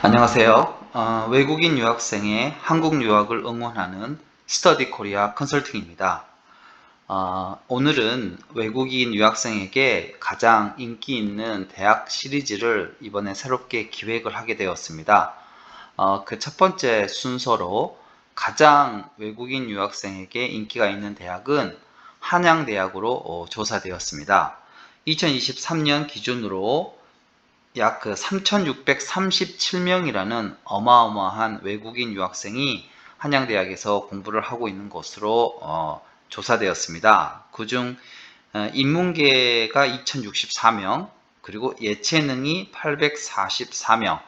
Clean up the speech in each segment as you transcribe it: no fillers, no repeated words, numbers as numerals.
안녕하세요. 외국인 유학생의 한국 유학을 응원하는 스터디 코리아 컨설팅입니다. 오늘은 외국인 유학생에게 가장 인기 있는 대학 시리즈를 이번에 새롭게 기획을 하게 되었습니다. 그 첫 번째 순서로 가장 외국인 유학생에게 인기가 있는 대학은 한양대학으로 조사되었습니다. 2023년 기준으로 약 3,637명이라는 어마어마한 외국인 유학생이 한양대학에서 공부를 하고 있는 것으로 조사되었습니다. 그중 인문계가 2,064명, 그리고 예체능이 844명,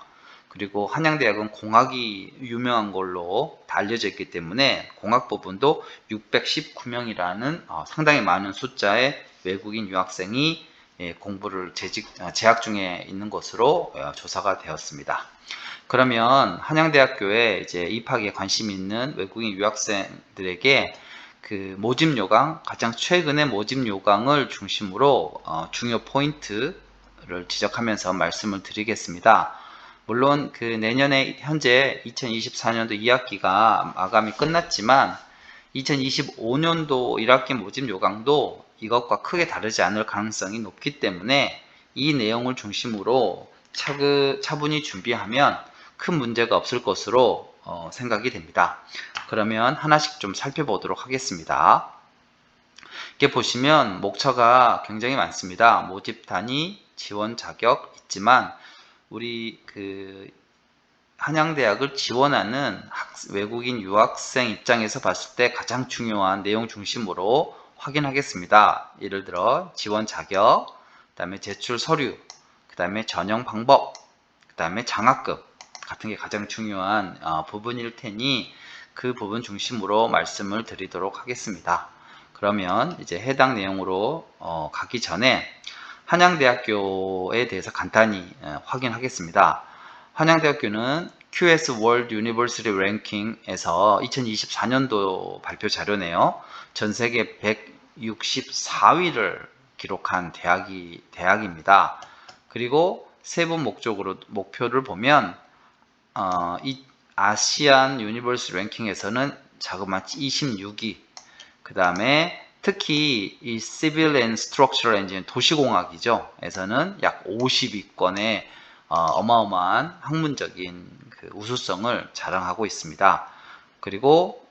그리고 한양대학은 공학이 유명한 걸로 알려져 있기 때문에 공학 부분도 619명이라는 상당히 많은 숫자의 외국인 유학생이 공부를 재학 중에 있는 것으로 조사가 되었습니다. 그러면 한양대학교에 이제 입학에 관심 있는 외국인 유학생들에게 그 모집 요강, 가장 최근의 모집 요강을 중심으로 중요 포인트를 지적하면서 말씀을 드리겠습니다. 물론 그 내년에 현재 2024년도 2학기가 마감이 끝났지만 2025년도 1학기 모집 요강도 이것과 크게 다르지 않을 가능성이 높기 때문에 이 내용을 중심으로 차분히 준비하면 큰 문제가 없을 것으로 생각이 됩니다. 그러면 하나씩 좀 살펴보도록 하겠습니다. 이렇게 보시면 목차가 굉장히 많습니다. 모집 단위, 지원 자격 있지만 우리 그 한양대학을 지원하는 외국인 유학생 입장에서 봤을 때 가장 중요한 내용 중심으로 확인하겠습니다. 예를 들어 지원 자격, 그 다음에 제출 서류, 그 다음에 전형 방법, 그 다음에 장학금 같은 게 가장 중요한 부분일 테니 그 부분 중심으로 말씀을 드리도록 하겠습니다. 그러면 이제 해당 내용으로 가기 전에 한양대학교에 대해서 간단히 확인하겠습니다. 한양대학교는 QS 월드 유니버시티 랭킹에서 2024년도 발표 자료네요. 전 세계 164위를 기록한 대학입니다. 그리고 세부 목표를 보면 이 아시안 유니버시티 랭킹에서는 자그마치 26위, 그 다음에 특히 이 Civil and Structural Engineering 도시공학이죠. 에서는 약 50위권의 어마어마한 학문적인 그 우수성을 자랑하고 있습니다. 그리고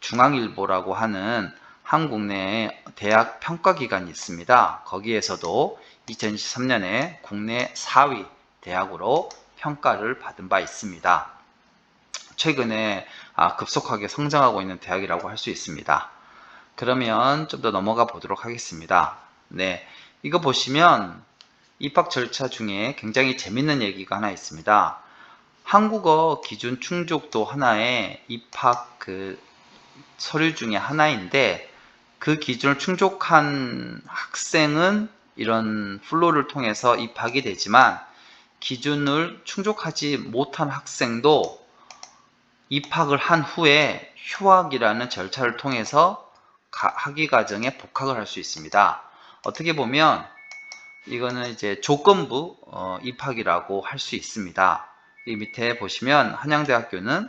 중앙일보라고 하는 한국 내 대학 평가기관이 있습니다. 거기에서도 2023년에 국내 4위 대학으로 평가를 받은 바 있습니다. 최근에 급속하게 성장하고 있는 대학이라고 할 수 있습니다. 그러면 좀 더 넘어가 보도록 하겠습니다. 네, 이거 보시면 입학 절차 중에 굉장히 재밌는 얘기가 하나 있습니다. 한국어 기준 충족도 하나의 입학 그 서류 중에 하나인데 그 기준을 충족한 학생은 이런 플로를 통해서 입학이 되지만 기준을 충족하지 못한 학생도 입학을 한 후에 휴학이라는 절차를 통해서 학위 과정에 복학을 할 수 있습니다. 어떻게 보면 이거는 이제 조건부 입학이라고 할 수 있습니다. 이 밑에 보시면 한양대학교는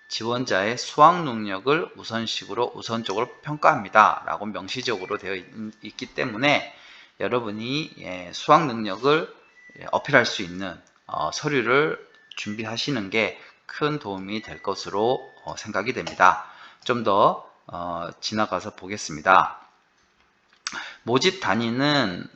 지원자의 수학 능력을 우선적으로 평가합니다. 라고 명시적으로 되어 있기 때문에 여러분이 수학 능력을 어필할 수 있는 서류를 준비하시는 게 큰 도움이 될 것으로 생각이 됩니다. 좀 더 지나가서 보겠습니다. 모집 단위는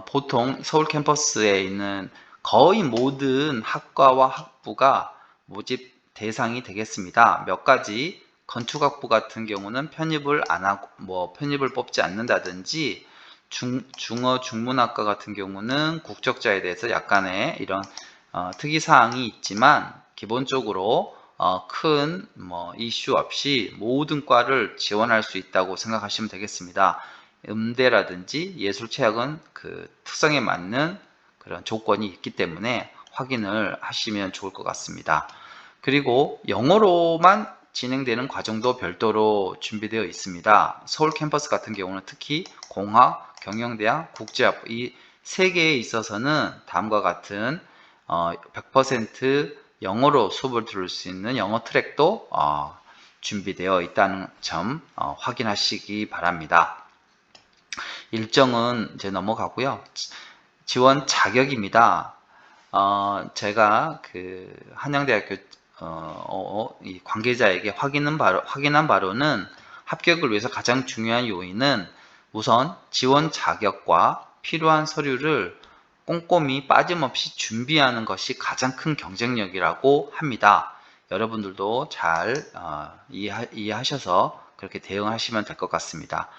보통 서울 캠퍼스에 있는 거의 모든 학과와 학부가 모집 대상이 되겠습니다. 몇 가지 건축학부 같은 경우는 편입을 안 하고 편입을 뽑지 않는다든지 중어 중문학과 같은 경우는 국적자에 대해서 약간의 이런 특이사항이 있지만 기본적으로 큰 이슈 없이 모든 과를 지원할 수 있다고 생각하시면 되겠습니다. 음대라든지 예술체학은 그 특성에 맞는 그런 조건이 있기 때문에 확인을 하시면 좋을 것 같습니다. 그리고 영어로만 진행되는 과정도 별도로 준비되어 있습니다. 서울 캠퍼스 같은 경우는 특히 공학, 경영대학, 국제학부 이 세 개에 있어서는 다음과 같은 100% 영어로 수업을 들을 수 있는 영어 트랙도 준비되어 있다는 점 확인하시기 바랍니다. 일정은 이제 넘어가고요. 지원 자격입니다. 제가 그 한양대학교 이 관계자에게 확인한 바로는 합격을 위해서 가장 중요한 요인은 우선 지원 자격과 필요한 서류를 꼼꼼히 빠짐없이 준비하는 것이 가장 큰 경쟁력이라고 합니다. 여러분들도 잘 이해하셔서 그렇게 대응하시면 될 것 같습니다.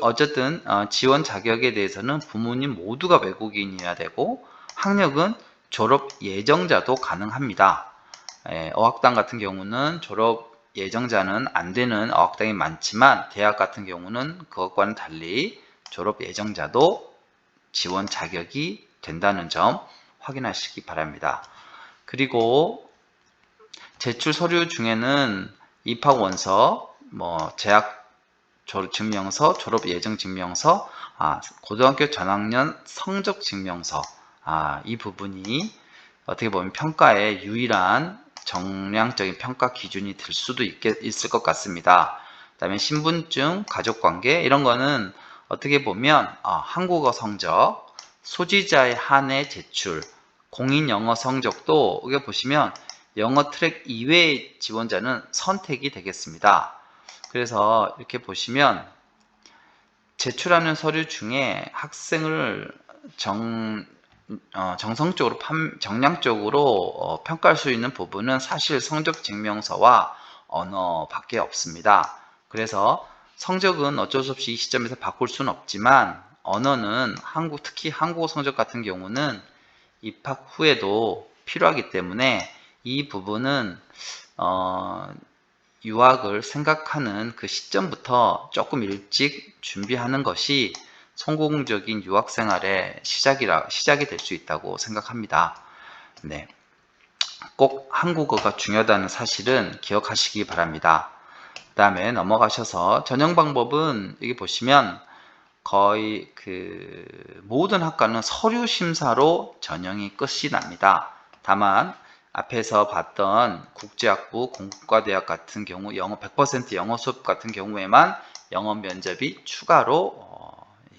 어쨌든 지원 자격에 대해서는 부모님 모두가 외국인이어야 되고 학력은 졸업 예정자도 가능합니다. 어학당 같은 경우는 졸업 예정자는 안 되는 어학당이 많지만 대학 같은 경우는 그것과는 달리 졸업 예정자도 지원 자격이 된다는 점 확인하시기 바랍니다. 그리고 제출 서류 중에는 입학원서, 재학 증명서, 졸업 예정 증명서, 고등학교 전학년 성적 증명서, 이 부분이 어떻게 보면 평가의 유일한 정량적인 평가 기준이 될 수도 있을 것 같습니다. 그 다음에 신분증, 가족관계 이런 거는 어떻게 보면 한국어 성적, 소지자의 한해 제출, 공인 영어 성적도 여기 보시면 영어 트랙 이외의 지원자는 선택이 되겠습니다. 그래서 이렇게 보시면 제출하는 서류 중에 학생을 정성적으로 정량적으로 평가할 수 있는 부분은 사실 성적 증명서와 언어밖에 없습니다. 그래서 성적은 어쩔 수 없이 이 시점에서 바꿀 수는 없지만 언어는 특히 한국어 성적 같은 경우는 입학 후에도 필요하기 때문에 이 부분은 유학을 생각하는 그 시점부터 조금 일찍 준비하는 것이 성공적인 유학 생활의 시작이 될 수 있다고 생각합니다. 네. 꼭 한국어가 중요하다는 사실은 기억하시기 바랍니다. 그 다음에 넘어가셔서 전형 방법은 여기 보시면 거의 모든 학과는 서류 심사로 전형이 끝이 납니다. 다만 앞에서 봤던 국제학부, 공과대학 같은 경우 영어 100% 영어 수업 같은 경우에만 영어 면접이 추가로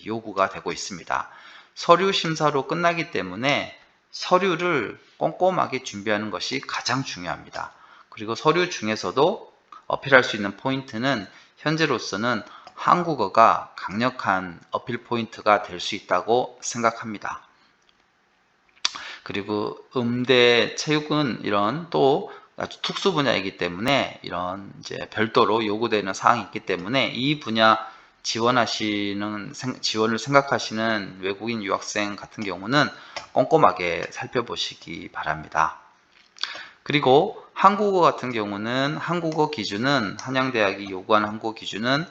요구가 되고 있습니다. 서류 심사로 끝나기 때문에 서류를 꼼꼼하게 준비하는 것이 가장 중요합니다. 그리고 서류 중에서도 어필할 수 있는 포인트는 현재로서는 한국어가 강력한 어필 포인트가 될 수 있다고 생각합니다. 그리고 음대, 체육은 이런 또 아주 특수 분야이기 때문에 이런 이제 별도로 요구되는 사항이 있기 때문에 이 분야 지원을 생각하시는 외국인 유학생 같은 경우는 꼼꼼하게 살펴보시기 바랍니다. 그리고 한국어 같은 경우는 한국어 기준은 한양대학이 요구하는 한국어 기준은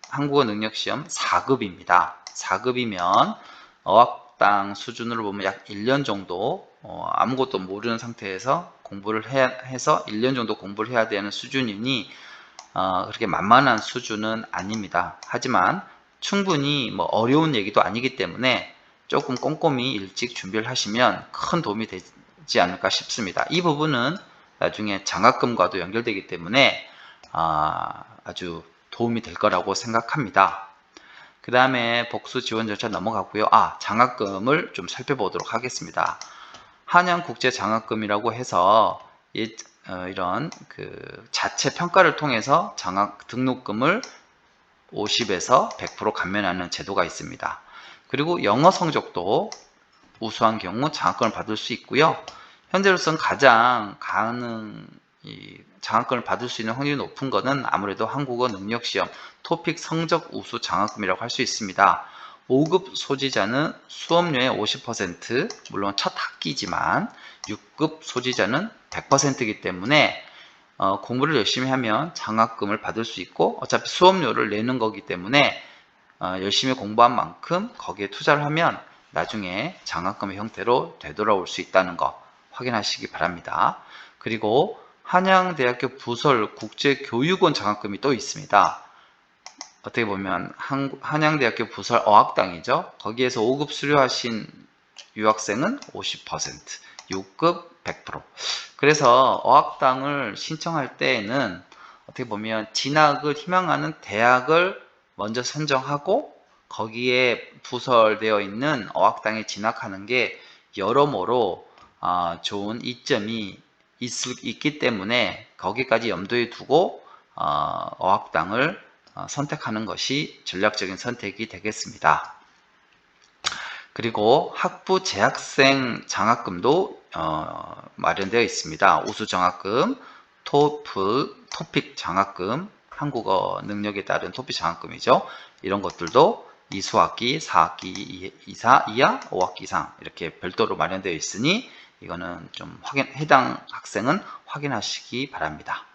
한국어 능력시험 4급입니다. 4급이면 어학당 수준으로 보면 약 1년 정도 아무것도 모르는 상태에서 공부를 해서 1년 정도 공부를 해야 되는 수준이니 그렇게 만만한 수준은 아닙니다. 하지만 충분히 어려운 얘기도 아니기 때문에 조금 꼼꼼히 일찍 준비를 하시면 큰 도움이 되지 않을까 싶습니다. 이 부분은 나중에 장학금과도 연결되기 때문에 아주 도움이 될 거라고 생각합니다. 그 다음에 복수 지원 절차 넘어가고요. 장학금을 좀 살펴보도록 하겠습니다. 한양국제장학금이라고 해서 이런 자체 평가를 통해서 장학 등록금을 50에서 100% 감면하는 제도가 있습니다. 그리고 영어 성적도 우수한 경우 장학금을 받을 수 있고요. 현재로서는 가장 장학금을 받을 수 있는 확률이 높은 것은 아무래도 한국어 능력시험 토픽 성적 우수 장학금이라고 할 수 있습니다. 5급 소지자는 수업료의 50%, 물론 첫 학기지만 6급 소지자는 100%이기 때문에 공부를 열심히 하면 장학금을 받을 수 있고 어차피 수업료를 내는 거기 때문에 열심히 공부한 만큼 거기에 투자를 하면 나중에 장학금의 형태로 되돌아올 수 있다는 거 확인하시기 바랍니다. 그리고 한양대학교 부설 국제교육원 장학금이 또 있습니다. 어떻게 보면 한양대학교 부설 어학당이죠. 거기에서 5급 수료하신 유학생은 50%, 6급 100%. 그래서 어학당을 신청할 때에는 어떻게 보면 진학을 희망하는 대학을 먼저 선정하고 거기에 부설되어 있는 어학당에 진학하는 게 여러모로 좋은 이점이 있기 때문에 거기까지 염두에 두고 어학당을 선택하는 것이 전략적인 선택이 되겠습니다. 그리고 학부 재학생 장학금도 마련되어 있습니다. 우수 장학금, 토픽 장학금, 한국어 능력에 따른 토픽 장학금이죠. 이런 것들도 2수학기, 4학기 이하, 5학기 이상 이렇게 별도로 마련되어 있으니 이거는 좀 해당 학생은 확인하시기 바랍니다.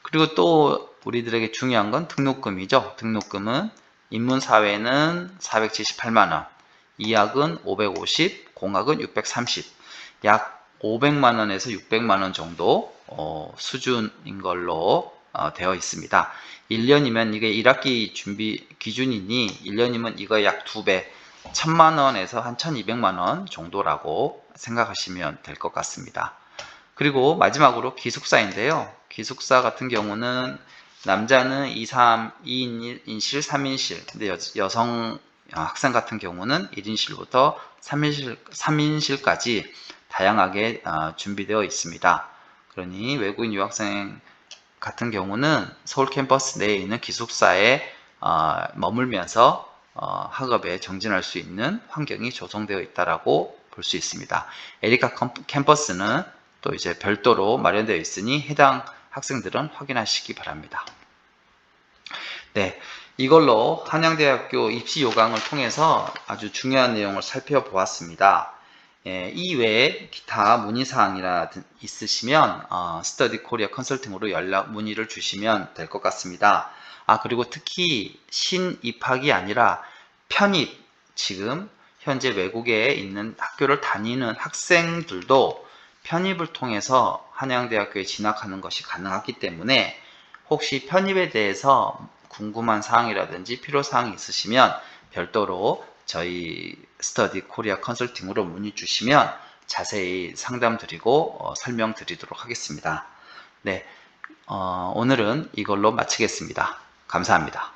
그리고 또 우리들에게 중요한 건 등록금이죠. 등록금은 인문사회는 478만원, 이학은 550, 공학은 630, 약 500만원에서 600만원 정도 수준인 걸로 되어 있습니다. 1년이면 이게 1학기 준비 기준이니 1년이면 이거 약 2배, 1000만원에서 한 1200만원 정도라고 생각하시면 될 것 같습니다. 그리고 마지막으로 기숙사인데요. 기숙사 같은 경우는 남자는 2인실, 3인실, 근데 여성 학생 같은 경우는 1인실부터 3인실까지 다양하게 준비되어 있습니다. 그러니 외국인 유학생 같은 경우는 서울 캠퍼스 내에 있는 기숙사에 머물면서 학업에 정진할 수 있는 환경이 조성되어 있다고 볼 수 있습니다. 에리카 캠퍼스는 또 이제 별도로 마련되어 있으니 해당 학생들은 확인하시기 바랍니다. 네, 이걸로 한양대학교 입시 요강을 통해서 아주 중요한 내용을 살펴보았습니다. 이 외에 기타 문의사항이나 있으시면 스터디 코리아 컨설팅으로 문의를 주시면 될 것 같습니다. 그리고 특히 신입학이 아니라 편입, 지금 현재 외국에 있는 학교를 다니는 학생들도 편입을 통해서 한양대학교에 진학하는 것이 가능하기 때문에 혹시 편입에 대해서 궁금한 사항이라든지 필요사항이 있으시면 별도로 저희 스터디 코리아 컨설팅으로 문의 주시면 자세히 상담 드리고 설명 드리도록 하겠습니다. 네, 오늘은 이걸로 마치겠습니다. 감사합니다.